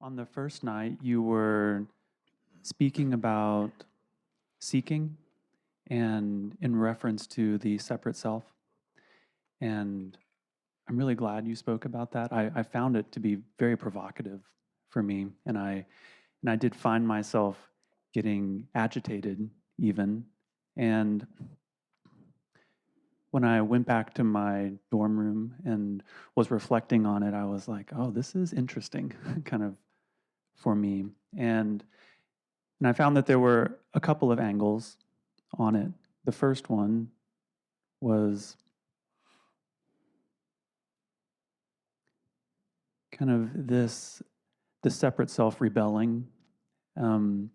On the first night, you were speaking about seeking and in reference to the separate self. And I'm really glad you spoke about that. I found it to be very provocative for me. And I did find myself getting agitated even. And when I went back to my dorm room and was reflecting on it, I was like, oh, this is interesting, kind of for me. And I found that there were a couple of angles on it. The first one was kind of the separate self rebelling um,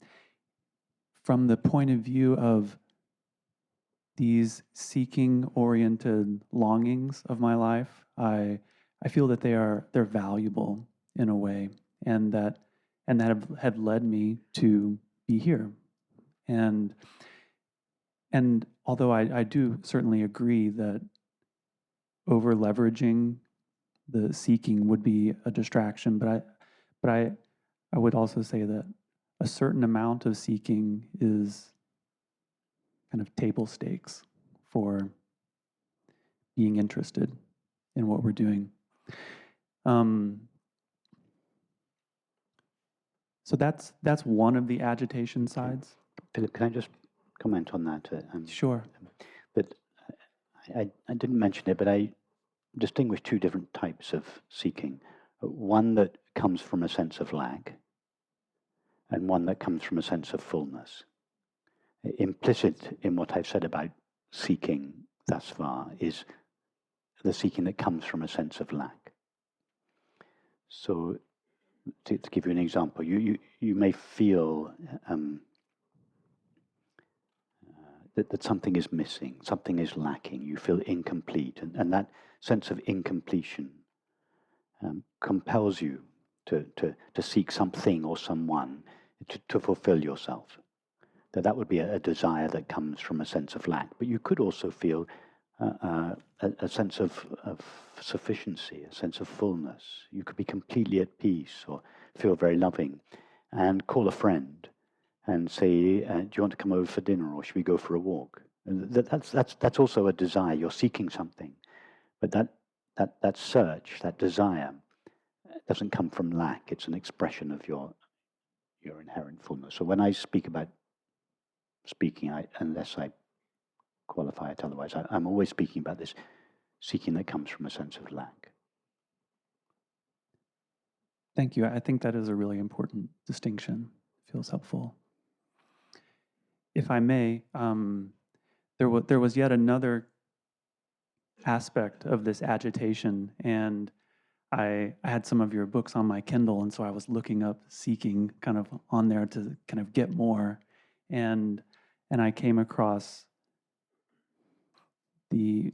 from the point of view of these seeking-oriented longings of my life. I feel that they're valuable in a way, and that have led me to be here. And although I do certainly agree that over leveraging the seeking would be a distraction, but I would also say that a certain amount of seeking is kind of table stakes for being interested in what we're doing. So that's one of the agitation sides. Philip, can I just comment on that? Sure. But I didn't mention it, but I distinguish two different types of seeking. One that comes from a sense of lack, and one that comes from a sense of fullness. Implicit in what I've said about seeking thus far is the seeking that comes from a sense of lack. So, to give you an example, you may feel that something is missing, something is lacking, you feel incomplete, and that sense of incompletion compels you to seek something or someone to fulfill yourself. That would be a desire that comes from a sense of lack. But you could also feel a sense of sufficiency, a sense of fullness. You could be completely at peace or feel very loving and call a friend and say, do you want to come over for dinner or should we go for a walk? That's also a desire. You're seeking something. But that search, that desire, doesn't come from lack. It's an expression of your inherent fullness. So when I speak about speaking, unless I qualify it otherwise, I'm always speaking about this seeking that comes from a sense of lack. Thank you. I think that is a really important distinction. Feels helpful. If I may, there was yet another aspect of this agitation, and I had some of your books on my Kindle, and so I was looking up seeking kind of on there to kind of get more, and I came across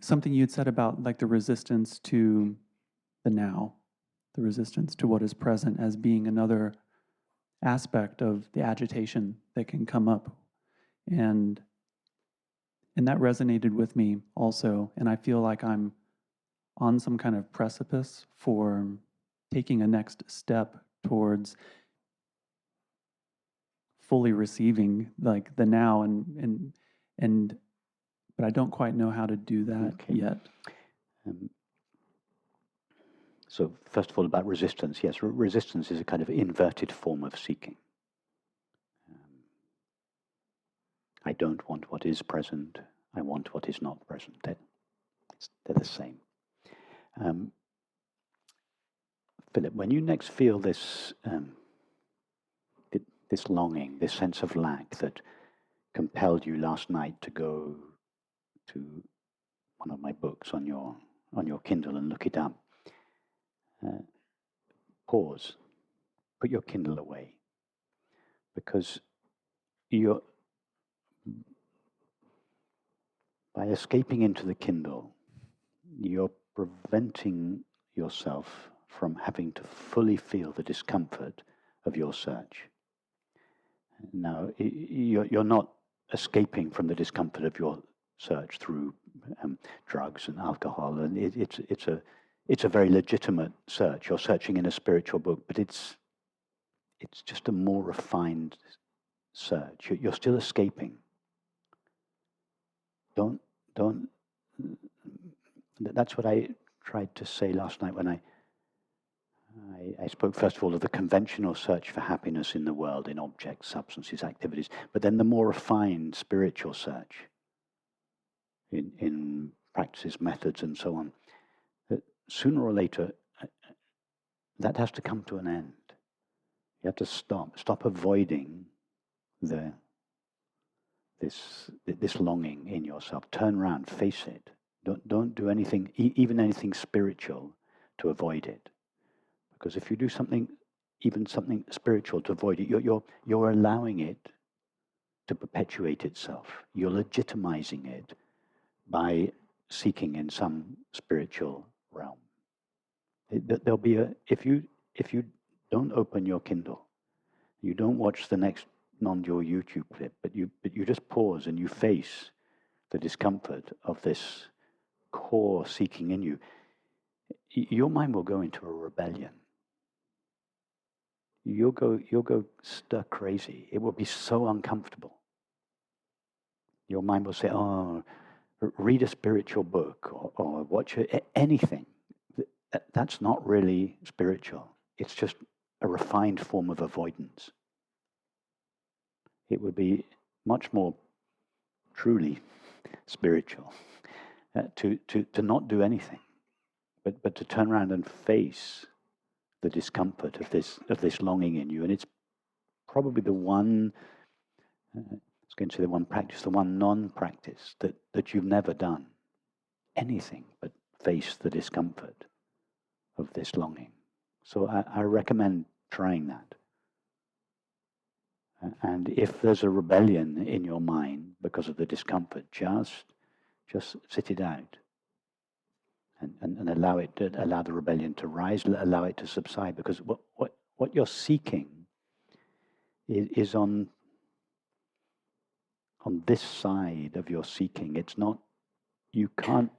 something you'd said about like the resistance to the now, the resistance to what is present as being another aspect of the agitation that can come up. And that resonated with me also. And I feel like I'm on some kind of precipice for taking a next step towards fully receiving like the now but I don't quite know how to do that yet. So first of all, about resistance. Yes, resistance is a kind of inverted form of seeking. I don't want what is present. I want what is not present. They're the same. Philip, when you next feel this this longing, this sense of lack that compelled you last night to go to one of my books on your Kindle and look it up, pause, put your Kindle away, because by escaping into the Kindle, you're preventing yourself from having to fully feel the discomfort of your search. Now, you're not escaping from the discomfort of your search through drugs and alcohol, and it's a very legitimate search. You're searching in a spiritual book, but it's it's just a more refined search. You're still escaping. Don't. That's what I tried to say last night when I spoke first of all of the conventional search for happiness in the world, in objects, substances, activities, but then the more refined spiritual search in practices, methods, and so on. That sooner or later, that has to come to an end. You have to stop avoiding this longing in yourself. Turn around, face it. Don't do anything, even anything spiritual, to avoid it. Because if you do something, even something spiritual, to avoid it, you're allowing it to perpetuate itself. You're legitimizing it by seeking in some spiritual realm. There'll be if you don't open your Kindle, you don't watch the next non-dual YouTube clip, but you just pause and you face the discomfort of this core seeking in you, your mind will go into a rebellion. You'll go stir crazy. It will be so uncomfortable. Your mind will say, "Oh, read a spiritual book or watch anything." That's not really spiritual. It's just a refined form of avoidance. It would be much more truly spiritual to not do anything, but to turn around and face the discomfort of this longing in you. And it's probably the one, I was going to say the one practice, the one non-practice that you've never done anything but face the discomfort of this longing. So I recommend trying that. And if there's a rebellion in your mind because of the discomfort, just sit it out and allow the rebellion to rise, allow it to subside. Because what you're seeking is on this side of your seeking. It's not. You can't.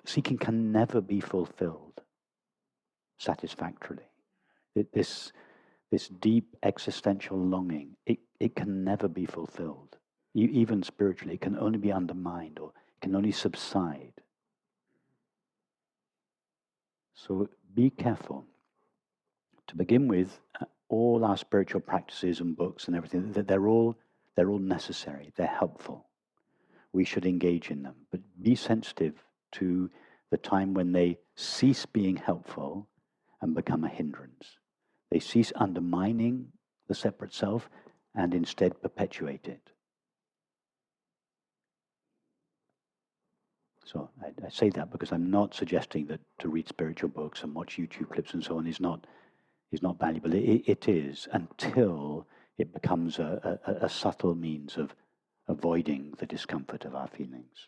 Seeking can never be fulfilled satisfactorily. This deep existential longing, it can never be fulfilled. Even spiritually, it can only be undermined, or it can only subside. So be careful. To begin with, all our spiritual practices and books and everything, they're all necessary. They're helpful. We should engage in them. But be sensitive to the time when they cease being helpful and become a hindrance. They cease undermining the separate self and instead perpetuate it. So I say that because I'm not suggesting that to read spiritual books and watch YouTube clips and so on is not valuable. It is, until it becomes a subtle means of avoiding the discomfort of our feelings.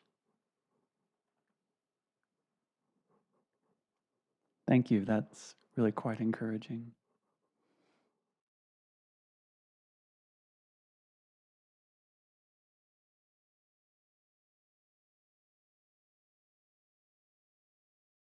Thank you. That's really quite encouraging.